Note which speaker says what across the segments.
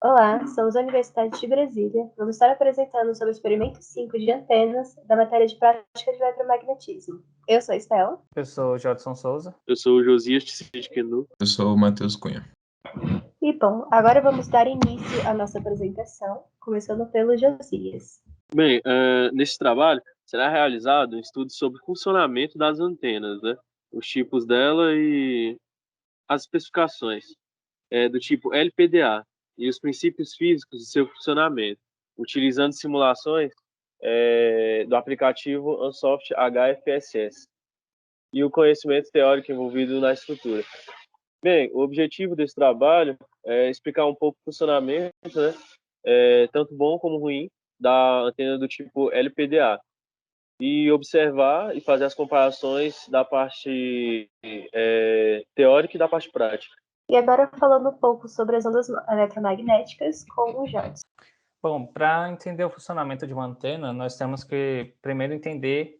Speaker 1: Olá, somos a Universidade de Brasília. Vamos estar apresentando sobre o experimento 5 de antenas da matéria de prática de eletromagnetismo. Eu sou a Estela.
Speaker 2: Eu sou o Jodson Souza.
Speaker 3: Eu sou o Josias Tisquenu.
Speaker 4: Eu sou o Matheus Cunha.
Speaker 1: E bom, agora vamos dar início à nossa apresentação, começando pelo Josias.
Speaker 3: Bem, nesse trabalho será realizado um estudo sobre o funcionamento das antenas, né? Os tipos dela e as especificações do tipo LPDA e os princípios físicos de seu funcionamento, utilizando simulações do aplicativo Ansoft HFSS e o conhecimento teórico envolvido na estrutura. Bem, o objetivo desse trabalho é explicar um pouco o funcionamento, né, tanto bom como ruim, da antena do tipo LPDA e observar e fazer as comparações da parte teórica e da parte prática.
Speaker 1: E agora falando um pouco sobre as ondas eletromagnéticas com o Jodson.
Speaker 2: Bom, para entender o funcionamento de uma antena, nós temos que primeiro entender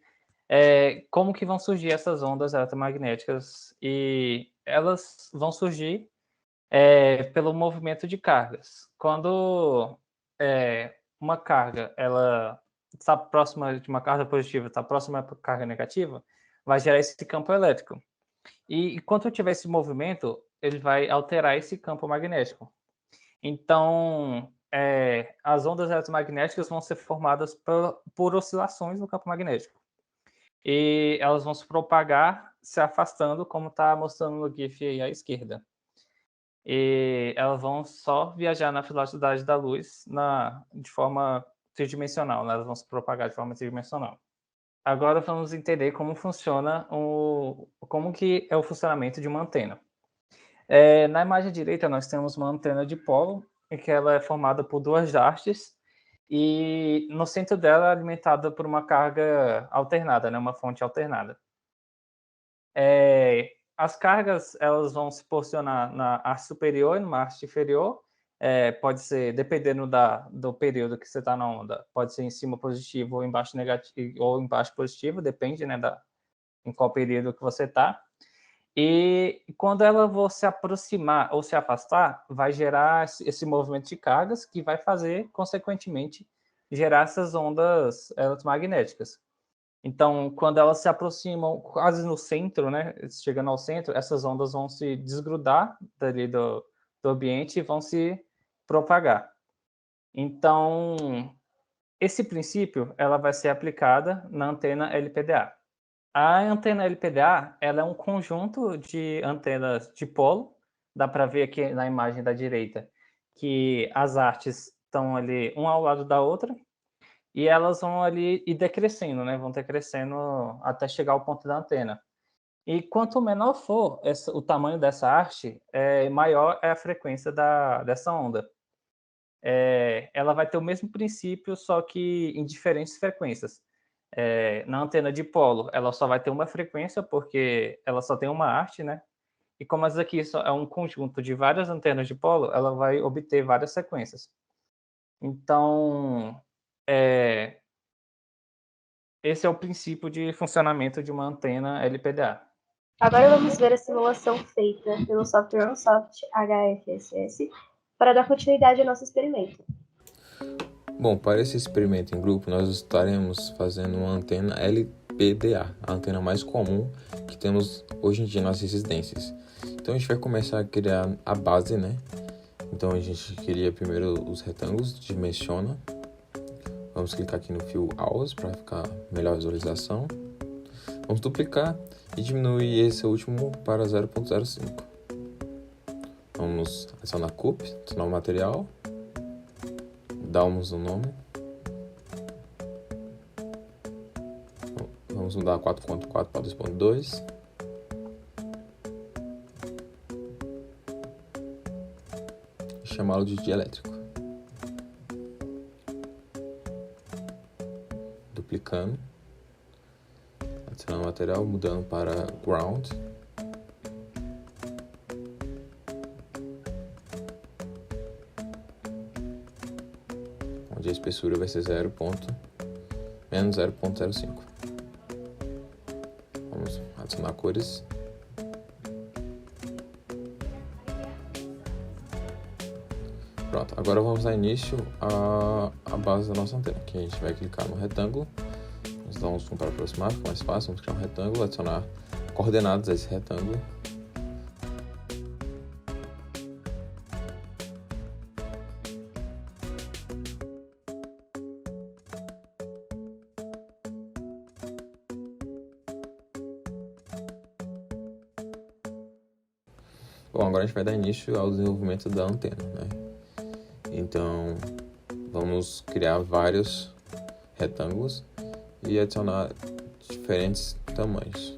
Speaker 2: como que vão surgir essas ondas eletromagnéticas, e elas vão surgir pelo movimento de cargas. Quando uma carga ela está próxima de uma carga positiva, está próxima da carga negativa, vai gerar esse campo elétrico. E enquanto tiver esse movimento, ele vai alterar esse campo magnético. Então, as ondas eletromagnéticas vão ser formadas por oscilações no campo magnético. E elas vão se propagar se afastando, como está mostrando no GIF aí à esquerda. E elas vão só viajar na velocidade da luz de forma tridimensional, né? Elas vão se propagar de forma tridimensional. Agora vamos entender como funciona como que é o funcionamento de uma antena. Na imagem direita nós temos uma antena de polo, em que ela é formada por duas hastes, e no centro dela é alimentada por uma carga alternada, né? Uma fonte alternada. As cargas elas vão se posicionar na haste superior e numa haste inferior. Pode ser, dependendo do período que você está na onda, pode ser em cima positivo ou embaixo negativo, ou embaixo positivo, depende, né, em qual período que você está. E quando ela for se aproximar ou se afastar, vai gerar esse movimento de cargas que vai fazer, consequentemente, gerar essas ondas eletromagnéticas. Então, quando elas se aproximam quase no centro, né, chegando ao centro, essas ondas vão se desgrudar dali do ambiente e vão se propagar. Então, esse princípio ela vai ser aplicada na antena LPDA. A antena LPDA ela é um conjunto de antenas de polo. Dá para ver aqui na imagem da direita que as hastes estão ali uma ao lado da outra, e elas vão ali ir decrescendo, né? Vão decrescendo até chegar ao ponto da antena. E quanto menor for o tamanho dessa haste, maior é a frequência dessa onda. Ela vai ter o mesmo princípio, só que em diferentes frequências. Na antena de polo, ela só vai ter uma frequência, porque ela só tem uma haste, né? E como essa aqui é um conjunto de várias antenas de polo, ela vai obter várias frequências. Então, esse é o princípio de funcionamento de uma antena LPDA.
Speaker 1: Agora vamos ver a simulação feita pelo software Ansoft HFSS para dar continuidade ao nosso experimento.
Speaker 4: Bom, para esse experimento em grupo, nós estaremos fazendo uma antena LPDA, a antena mais comum que temos hoje em dia nas residências. Então a gente vai começar a criar a base, né? Então a gente cria primeiro os retângulos, dimensiona. Vamos clicar aqui no fio Hours para ficar melhor a visualização. Vamos duplicar e diminuir esse último para 0.05. Vamos adicionar CUP, adicionar o material. Damos um nome. Vamos mudar 4.4 para 2.2. E chamá-lo de dielétrico. Duplicando. Adicionando o material, mudando para ground. Onde a espessura vai ser menos 0.05. Vamos adicionar cores. Pronto, agora vamos dar início à base da nossa antena, que a gente vai clicar no retângulo, nós damos um zoom para aproximar, fica mais fácil, vamos criar um retângulo, adicionar coordenadas a esse retângulo. Bom, agora a gente vai dar início ao desenvolvimento da antena, né? Então, vamos criar vários retângulos e adicionar diferentes tamanhos.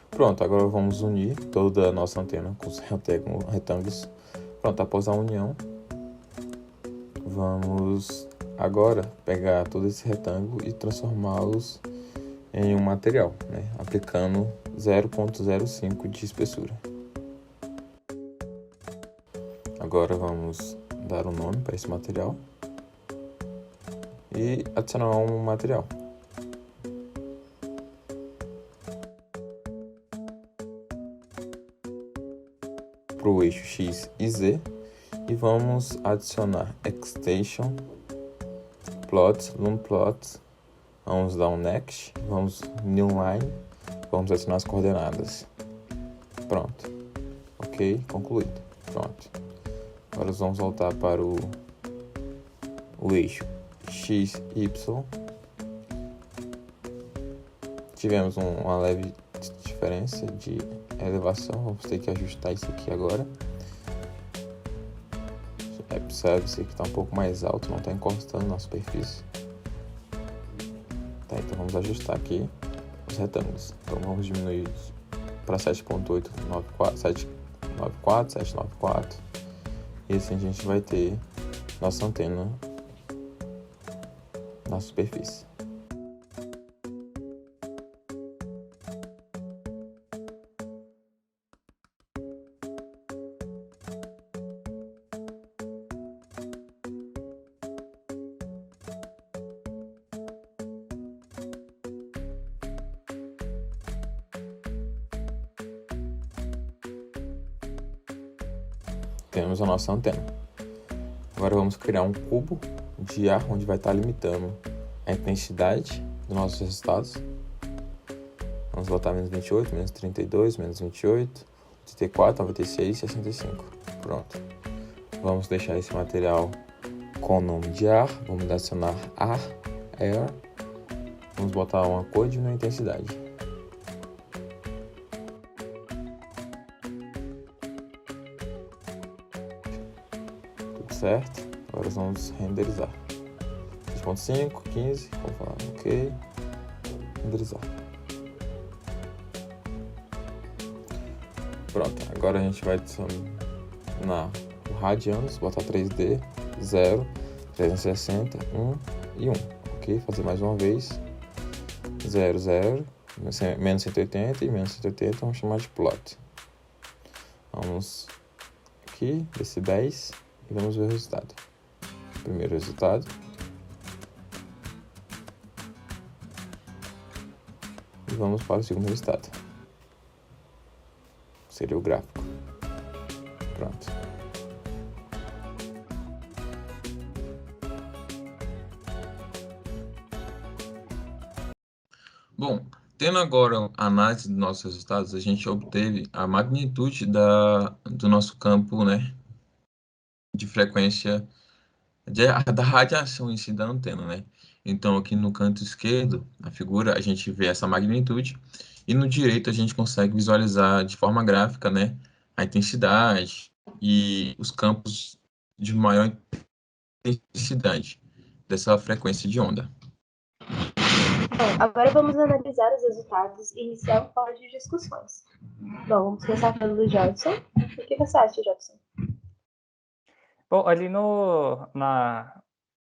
Speaker 4: Pronto, agora vamos unir toda a nossa antena com os retângulos. Pronto, após a união, vamos agora pegar todo esse retângulo e transformá-los em um material, né? Aplicando 0,05 de espessura. Agora vamos dar um nome para esse material e adicionar um material. Para o eixo X e Z, e vamos adicionar extension, plot, loom plot, vamos dar um next, vamos new line, vamos adicionar as coordenadas. Pronto, ok, concluído. Pronto, agora vamos voltar para o eixo X, Y. Tivemos uma leve diferença de elevação, vamos ter que ajustar isso aqui agora. Percebe-se que está um pouco mais alto, não está encostando na superfície. Tá, então vamos ajustar aqui os retângulos. Então vamos diminuir para 7.894, 794, 794. E assim a gente vai ter nossa antena na superfície. Temos a nossa antena. Agora vamos criar um cubo de ar onde vai estar limitando a intensidade dos nossos resultados. Vamos botar menos 28, menos 32, menos 28, 34, 96, 65. Pronto. Vamos deixar esse material com o nome de ar. Vamos adicionar ar, air. Vamos botar uma cor de uma intensidade. certo? Agora vamos renderizar. 2.5, 15, vamos falar ok, renderizar. Pronto, agora a gente vai adicionar o radianos, botar 3D, 0, 360, 1 e 1, ok? Fazer mais uma vez, 0, 0, menos 180 e menos 180, vamos chamar de plot. Vamos aqui, decibéis, e vamos ver o resultado. Primeiro resultado. E vamos para o segundo resultado. Seria o gráfico. Pronto. Bom, tendo agora a análise dos nossos resultados, a gente obteve a magnitude do nosso campo, né, de frequência da radiação em si da antena, né? Então, aqui no canto esquerdo, na figura, a gente vê essa magnitude, e no direito a gente consegue visualizar de forma gráfica, né, a intensidade e os campos de maior intensidade dessa frequência de onda.
Speaker 1: Bom, agora vamos analisar os resultados e iniciar um fórum de discussões. Bom, vamos começar falando do Jodson. O que você acha, Jodson?
Speaker 2: Bom, ali no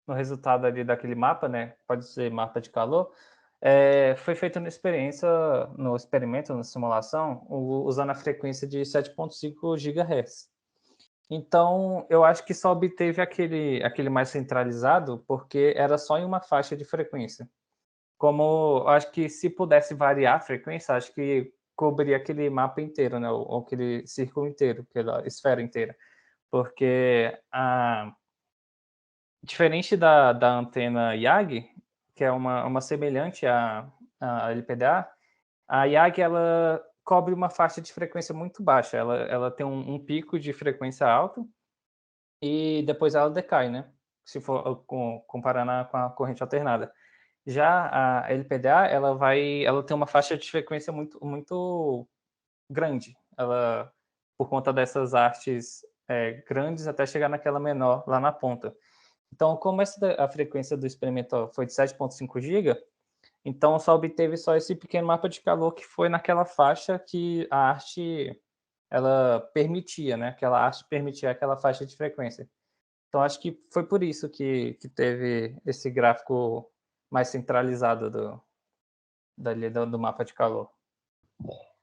Speaker 2: resultado ali daquele mapa, né? Pode ser mapa de calor. Foi feita no experimento, na simulação, usando a frequência de 7.5 GHz. Então, eu acho que só obteve aquele mais centralizado porque era só em uma faixa de frequência. Como eu acho que se pudesse variar a frequência, acho que cobria aquele mapa inteiro, né? Ou aquele círculo inteiro, aquela esfera inteira. Porque diferente da antena YAG, que é uma semelhante à LPDA, a YAG ela cobre uma faixa de frequência muito baixa. Ela tem um pico de frequência alto e depois ela decai, né? Se for comparando com a corrente alternada. Já a LPDA ela tem uma faixa de frequência muito, muito grande. Ela, por conta dessas hastes grandes, até chegar naquela menor lá na ponta. Então, como a frequência do experimento foi de 7.5 GB, então só obteve só esse pequeno mapa de calor que foi naquela faixa que a haste ela permitia, né? Aquela haste permitia aquela faixa de frequência. Então, acho que foi por isso que teve esse gráfico mais centralizado do mapa de calor.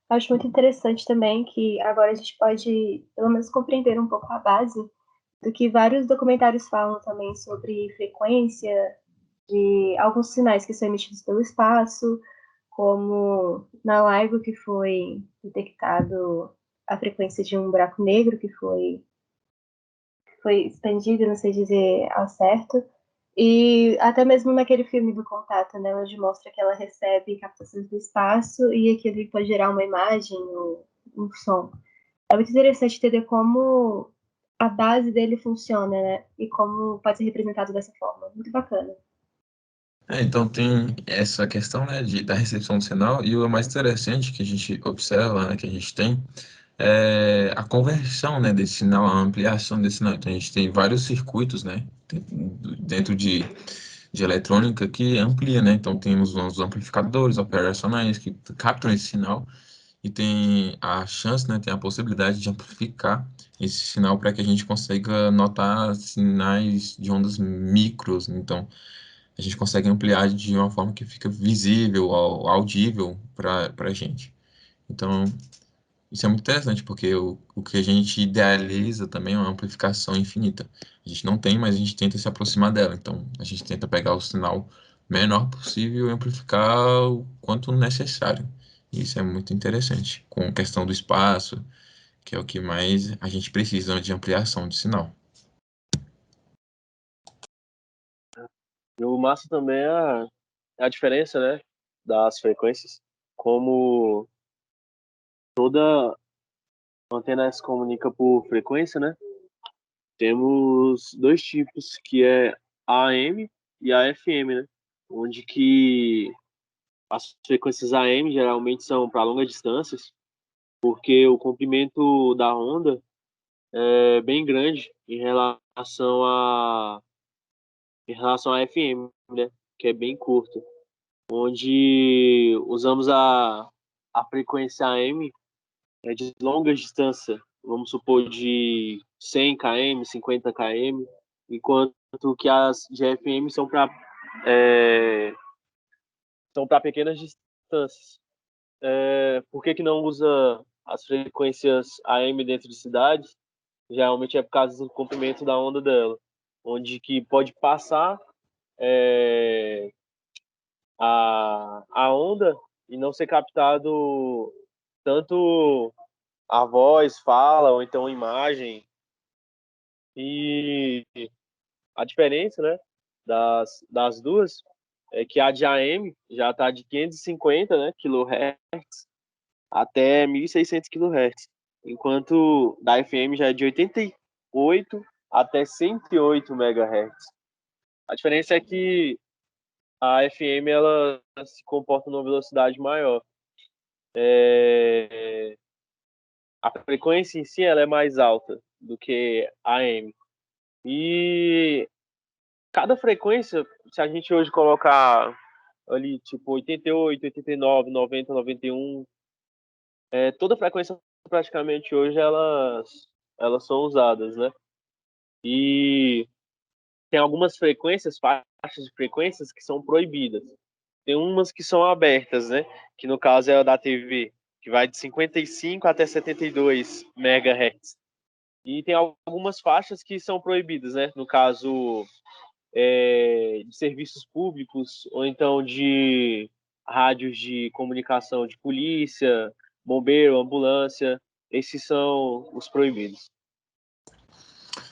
Speaker 1: Acho muito interessante também que agora a gente pode, pelo menos, compreender um pouco a base do que vários documentários falam também sobre frequência de alguns sinais que são emitidos pelo espaço, como na LIGO, que foi detectado a frequência de um buraco negro que foi expandido, não sei dizer ao certo, e até mesmo naquele filme do Contato, né, onde mostra que ela recebe captações do espaço e aquilo pode gerar uma imagem ou um som. É muito interessante entender como a base dele funciona, né, e como pode ser representado dessa forma. Muito bacana.
Speaker 4: Então tem essa questão, né, da recepção do sinal, e o mais interessante que a gente observa, né, que a gente tem, é a conversão, né, desse sinal, a ampliação desse sinal. Então a gente tem vários circuitos, né, dentro de eletrônica que amplia, né. Então temos os amplificadores operacionais que captam esse sinal e tem a chance, né, tem a possibilidade de amplificar esse sinal para que a gente consiga notar sinais de ondas micros. Então a gente consegue ampliar de uma forma que fica visível, audível para a gente. Então, isso é muito interessante, porque o que a gente idealiza também é uma amplificação infinita. A gente não tem, mas a gente tenta se aproximar dela. Então, a gente tenta pegar o sinal menor possível e amplificar o quanto necessário. E isso é muito interessante, com a questão do espaço, que é o que mais a gente precisa de ampliação de sinal.
Speaker 3: E o massa também é a diferença, né, das frequências, como toda antena se comunica por frequência, né? Temos dois tipos, que é a AM e a FM, né? Onde que as frequências AM geralmente são para longas distâncias, porque o comprimento da onda bem grande em relação a FM, né? Que é bem curto, onde usamos a frequência AM de longa distância, vamos supor de 100 km, 50 km, enquanto que as de FM são para pequenas distâncias. Por que não usa as frequências AM dentro de cidades? Geralmente é por causa do comprimento da onda dela, onde que pode passar a onda e não ser captado tanto a voz, fala, ou então imagem. E a diferença, né, das duas é que a de AM já está de 550, né, kHz até 1.600 kHz, enquanto da FM já é de 88 até 108 MHz. A diferença é que a FM ela se comporta numa velocidade maior. A frequência em si ela é mais alta do que a AM. E cada frequência, se a gente hoje colocar ali tipo 88, 89, 90, 91, toda frequência praticamente hoje elas são usadas, né? E tem algumas frequências, faixas de frequências que são proibidas. Tem umas que são abertas, né? Que no caso é a da TV, que vai de 55 até 72 MHz. E tem algumas faixas que são proibidas, né? No caso de serviços públicos ou então de rádios de comunicação de polícia, bombeiro, ambulância. Esses são os proibidos.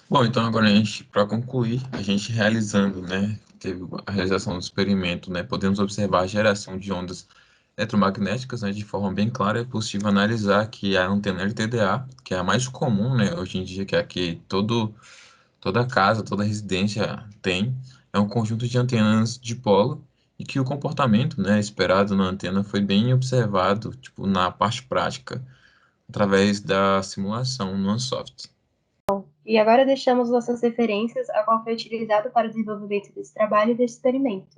Speaker 4: Bom, então agora para concluir, a gente realizando, né, teve a realização do experimento, né, podemos observar a geração de ondas eletromagnéticas, né, de forma bem clara. É possível analisar que a antena LTDA, que é a mais comum, né, hoje em dia, que é que toda casa, toda residência tem, é um conjunto de antenas dipolo e que o comportamento, né, esperado na antena foi bem observado, tipo, na parte prática, através da simulação no Ansoft.
Speaker 1: E agora deixamos nossas referências a qual foi utilizado para o desenvolvimento desse trabalho e desse experimento.